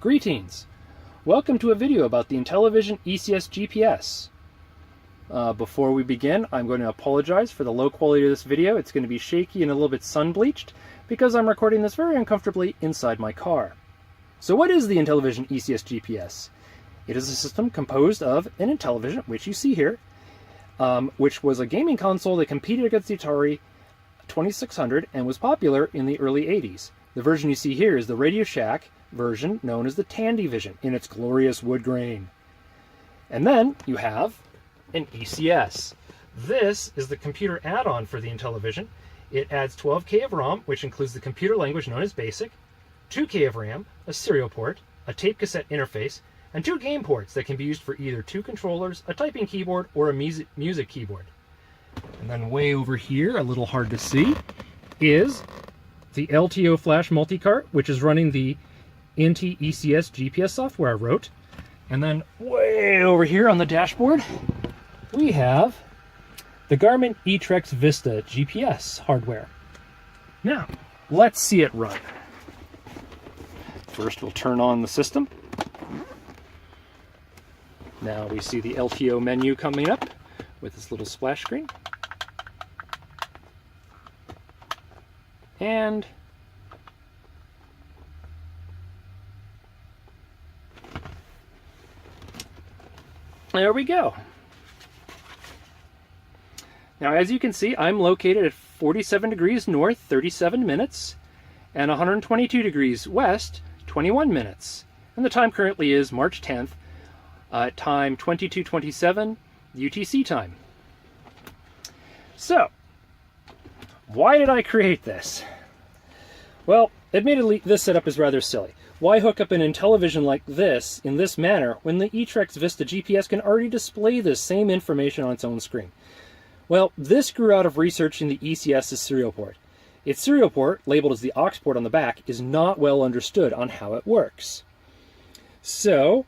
Greetings! Welcome to a video about the Intellivision ECS GPS. Before we begin, I'm going to apologize for the low quality of this video. It's going to be shaky and a little bit sun-bleached because I'm recording this very uncomfortably inside my car. So what is the Intellivision ECS GPS? It is a system composed of an Intellivision, which you see here, which was a gaming console that competed against the Atari 2600 and was popular in the early 80s. The version you see here is the Radio Shack version known as the Tandyvision in its glorious wood grain. And then you have an ECS. This is the computer add-on for the Intellivision. It adds 12K of ROM, which includes the computer language known as BASIC, 2K of RAM, a serial port, a tape cassette interface, and 2 game ports that can be used for either 2 controllers, a typing keyboard, or a music keyboard. And then way over here, a little hard to see, is the LTO flash multicart, which is running the Inty ECS GPS software I wrote. And then way over here on the dashboard, we have the Garmin TextOut Vista GPS hardware. Now, let's see it run. First, we'll turn on the system. Now we see the LTO menu coming up with this little splash screen. And there we go. Now, as you can see, I'm located at 47 degrees north, 37 minutes, and 122 degrees west, 21 minutes. And the time currently is March 10th, time 22:27 UTC time. So, why did I create this? Well, admittedly, this setup is rather silly. Why hook up an Intellivision like this in this manner when the ECS Vista GPS can already display this same information on its own screen? Well, this grew out of researching the ECS's serial port. Its serial port, labeled as the aux port on the back, is not well understood on how it works. So,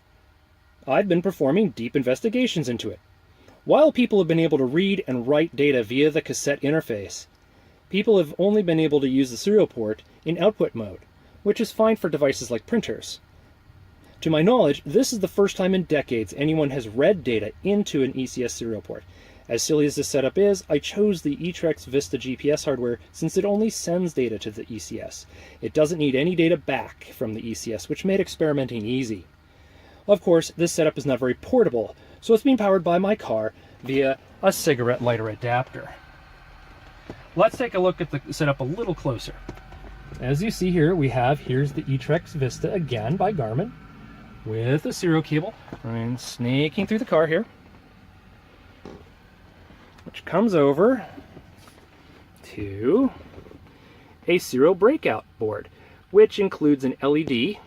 I've been performing deep investigations into it. While people have been able to read and write data via the cassette interface, people have only been able to use the serial port in output mode, which is fine for devices like printers. To my knowledge, this is the first time in decades anyone has read data into an ECS serial port. As silly as this setup is, I chose the ECS Vista GPS hardware since it only sends data to the ECS. It doesn't need any data back from the ECS, which made experimenting easy. Of course, this setup is not very portable, so it's being powered by my car via a cigarette lighter adapter. Let's take a look at the setup a little closer. As you see here, here's the ECS Vista again by Garmin with a serial cable running snaking through the car here, which comes over to a serial breakout board, which includes an LED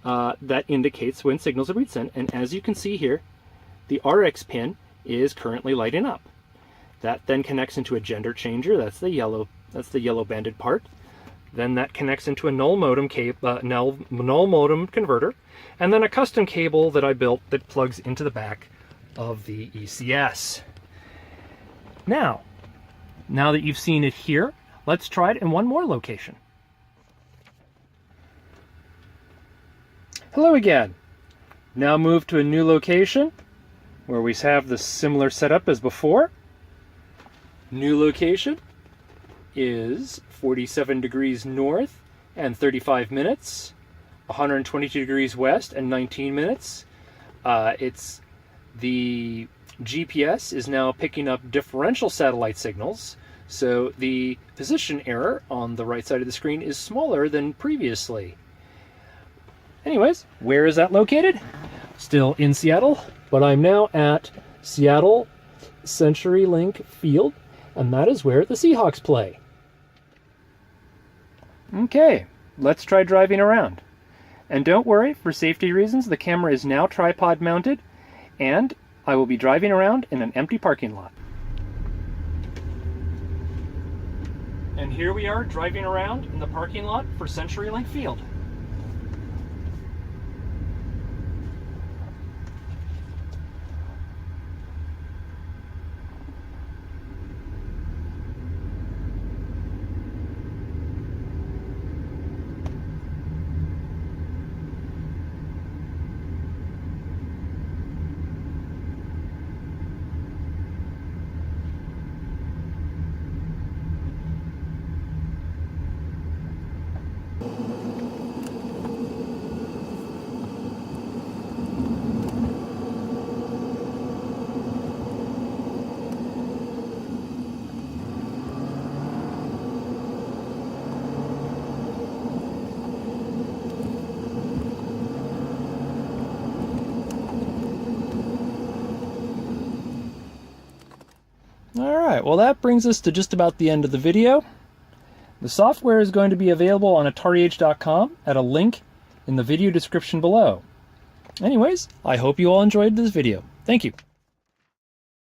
that indicates when signals are being sent. And as you can see here, the RX pin is currently lighting up. That then connects into a gender changer. That's the yellow banded part. Then that connects into a null modem converter, and then a custom cable that I built that plugs into the back of the ECS. Now that you've seen it here, let's try it in one more location. Hello again. Now move to a new location where we have the similar setup as before. New location is 47 degrees north and 35 minutes, 122 degrees west and 19 minutes. The GPS is now picking up differential satellite signals, so the position error on the right side of the screen is smaller than previously. Anyways, where is that located? Still in Seattle, but I'm now at Seattle CenturyLink Field, and that is where the Seahawks play. Okay, let's try driving around. And don't worry, for safety reasons, the camera is now tripod mounted, and I will be driving around in an empty parking lot. And here we are driving around in the parking lot for CenturyLink Field. Alright, well that brings us to just about the end of the video. The software is going to be available on AtariAge.com at a link in the video description below. Anyways, I hope you all enjoyed this video. Thank you.